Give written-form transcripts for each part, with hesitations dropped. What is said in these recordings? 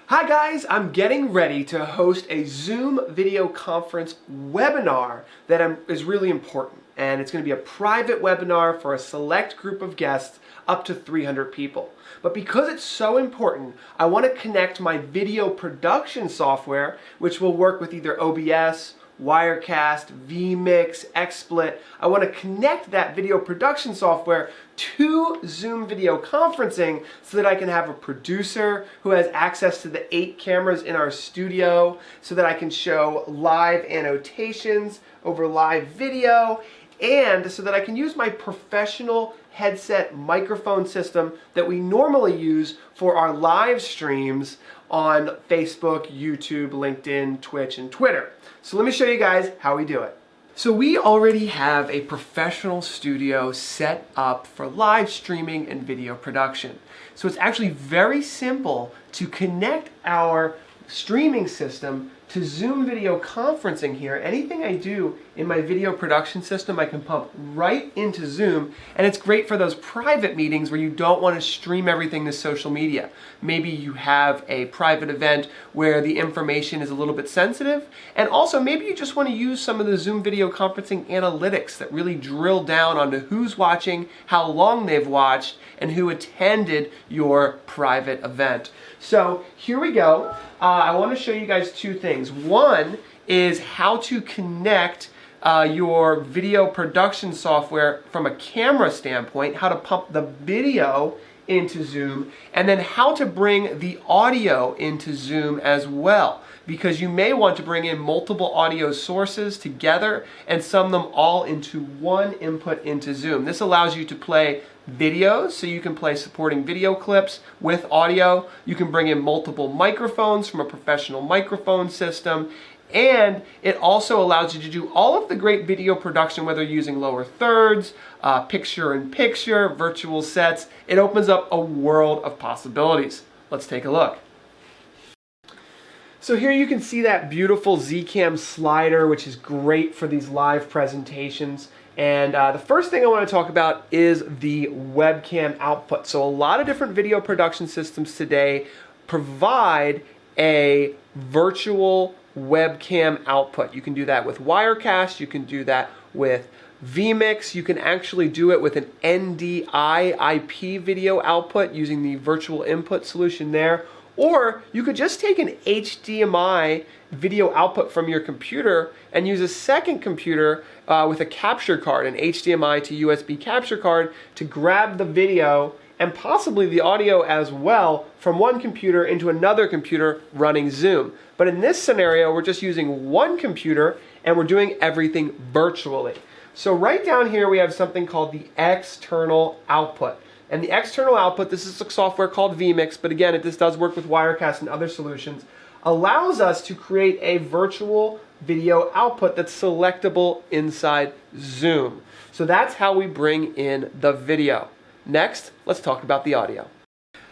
Hi guys, I'm getting ready to host a Zoom video conference webinar that is really important, and it's going to be a private webinar for a select group of guests up to 300 people. But because it's so important, I want to connect my video production software, which will work with either OBS, Wirecast, vMix, XSplit. I want to connect that video production software to Zoom video conferencing so that I can have a producer who has access to the 8 cameras in our studio, so that I can show live annotations over live video, and so that I can use my professional headset microphone system that we normally use for our live streams on Facebook, YouTube, LinkedIn, Twitch, and Twitter. So let me show you guys how we do it. So we already have a professional studio set up for live streaming and video production. So it's actually very simple to connect our streaming system to Zoom video conferencing here. Anything I do in my video production system, I can pump right into Zoom, and it's great for those private meetings where you don't want to stream everything to social media. Maybe you have a private event where the information is a little bit sensitive, and also maybe you just want to use some of the Zoom video conferencing analytics that really drill down onto who's watching, how long they've watched, and who attended your private event. So here we go. I want to show you guys two things. One is how to connect your video production software from a camera standpoint, how to pump the video into Zoom, and then how to bring the audio into Zoom as well, because you may want to bring in multiple audio sources together and sum them all into one input into Zoom. This allows you to play videos, so you can play supporting video clips with audio. You can bring in multiple microphones from a professional microphone system, and it also allows you to do all of the great video production, whether using lower thirds, picture-in-picture, virtual sets. It opens up a world of possibilities. Let's take a look. So here you can see that beautiful Zcam slider, which is great for these live presentations. And the first thing I want to talk about is the webcam output. So a lot of different video production systems today provide a virtual webcam output. You can do that with Wirecast, you can do that with vMix, you can actually do it with an NDI IP video output using the virtual input solution there. Or you could just take an HDMI video output from your computer and use a second computer with a capture card, an HDMI to USB capture card, to grab the video and possibly the audio as well from one computer into another computer running Zoom. But in this scenario, we're just using one computer and we're doing everything virtually. So right down here we have something called the external output. And the external output, this is a software called vMix, but again, this does work with Wirecast and other solutions, allows us to create a virtual video output that's selectable inside Zoom. So that's how we bring in the video. Next, let's talk about the audio.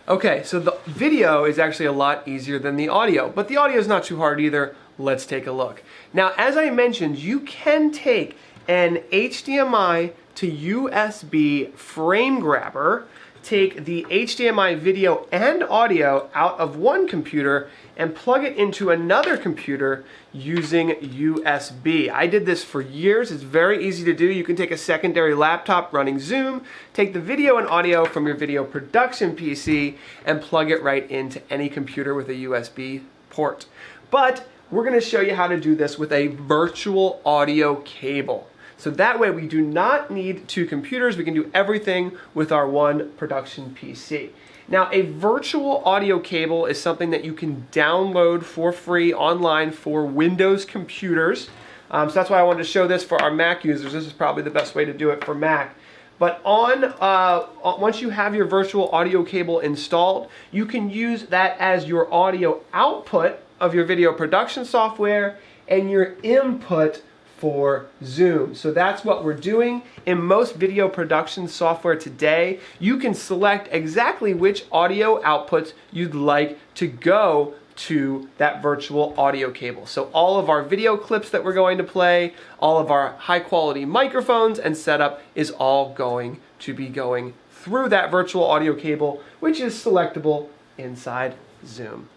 Okay, so the video is actually a lot easier than the audio, but the audio is not too hard either. Let's take a look. Now, as I mentioned, you can take an HDMI to USB frame grabber, take the HDMI video and audio out of one computer and plug it into another computer using USB. I did this for years. It's very easy to do. You can take a secondary laptop running Zoom, take the video and audio from your video production PC and plug it right into any computer with a USB port. But we're going to show you how to do this with a virtual audio cable. So that way we do not need 2 computers. We can do everything with our one production PC. Now, a virtual audio cable is something that you can download for free online for Windows computers. So that's why I wanted to show this for our Mac users. This is probably the best way to do it for Mac. But once you have your virtual audio cable installed, you can use that as your audio output of your video production software and your input for Zoom. So that's what we're doing. In most video production software today, you can select exactly which audio outputs you'd like to go to that virtual audio cable. So all of our video clips that we're going to play, all of our high quality microphones and setup is all going to be going through that virtual audio cable, which is selectable inside Zoom.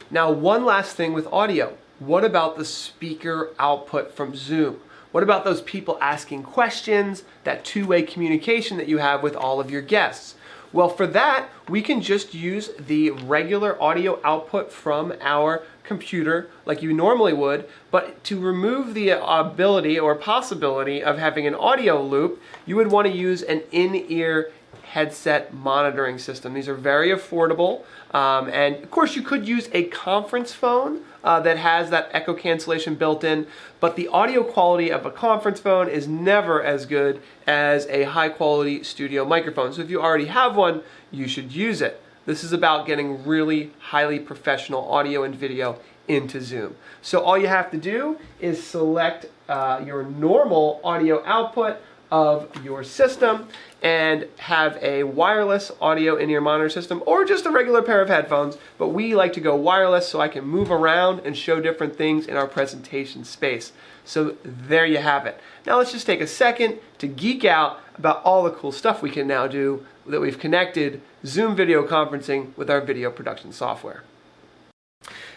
Now, one last thing with audio. What about the speaker output from Zoom? What about those people asking questions, that two-way communication that you have with all of your guests? Well, for that, we can just use the regular audio output from our computer like you normally would, but to remove the ability or possibility of having an audio loop, you would want to use an in-ear headset monitoring system. These are very affordable, and of course you could use a conference phone that has that echo cancellation built in, but the audio quality of a conference phone is never as good as a high quality studio microphone. So if you already have one, you should use it. This is about getting really highly professional audio and video into Zoom. So all you have to do is select your normal audio output of your system and have a wireless audio in-ear monitor system or just a regular pair of headphones, but we like to go wireless so I can move around and show different things in our presentation space. So there you have it. Now let's just take a second to geek out about all the cool stuff we can now do that we've connected Zoom video conferencing with our video production software.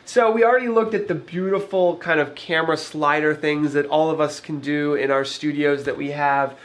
So we already looked at the beautiful kind of camera slider things that all of us can do in our studios that we have.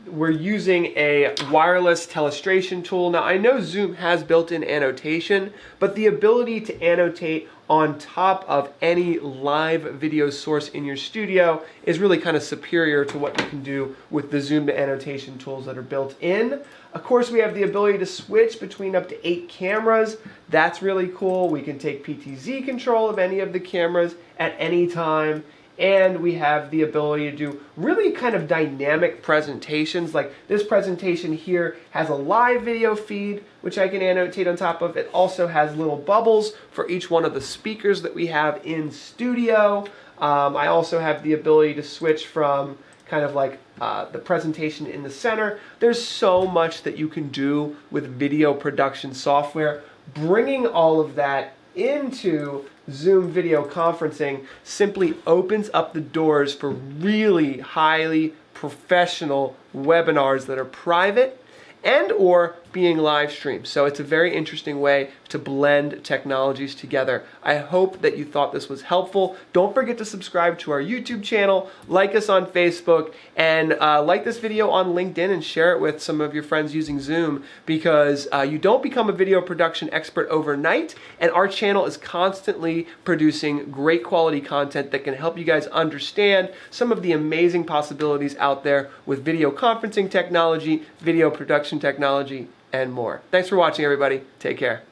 We're using a wireless telestration tool. Now I know Zoom has built-in annotation, but the ability to annotate on top of any live video source in your studio is really kind of superior to what you can do with the Zoom annotation tools that are built in. Of course, we have the ability to switch between up to 8 cameras. That's really cool. We can take PTZ control of any of the cameras at any time. And we have the ability to do really kind of dynamic presentations. Like this presentation here has a live video feed, which I can annotate on top of. It also has little bubbles for each one of the speakers that we have in studio. I also have the ability to switch from kind of like the presentation in the center. There's so much that you can do with video production software. Bringing all of that into Zoom video conferencing simply opens up the doors for really highly professional webinars that are private and or being live streamed. So it's a very interesting way to blend technologies together. I hope that you thought this was helpful. Don't forget to subscribe to our YouTube channel, like us on Facebook, and like this video on LinkedIn and share it with some of your friends using Zoom, because you don't become a video production expert overnight, and our channel is constantly producing great quality content that can help you guys understand some of the amazing possibilities out there with video conferencing technology, video production technology, and more. Thanks for watching, everybody. Take care.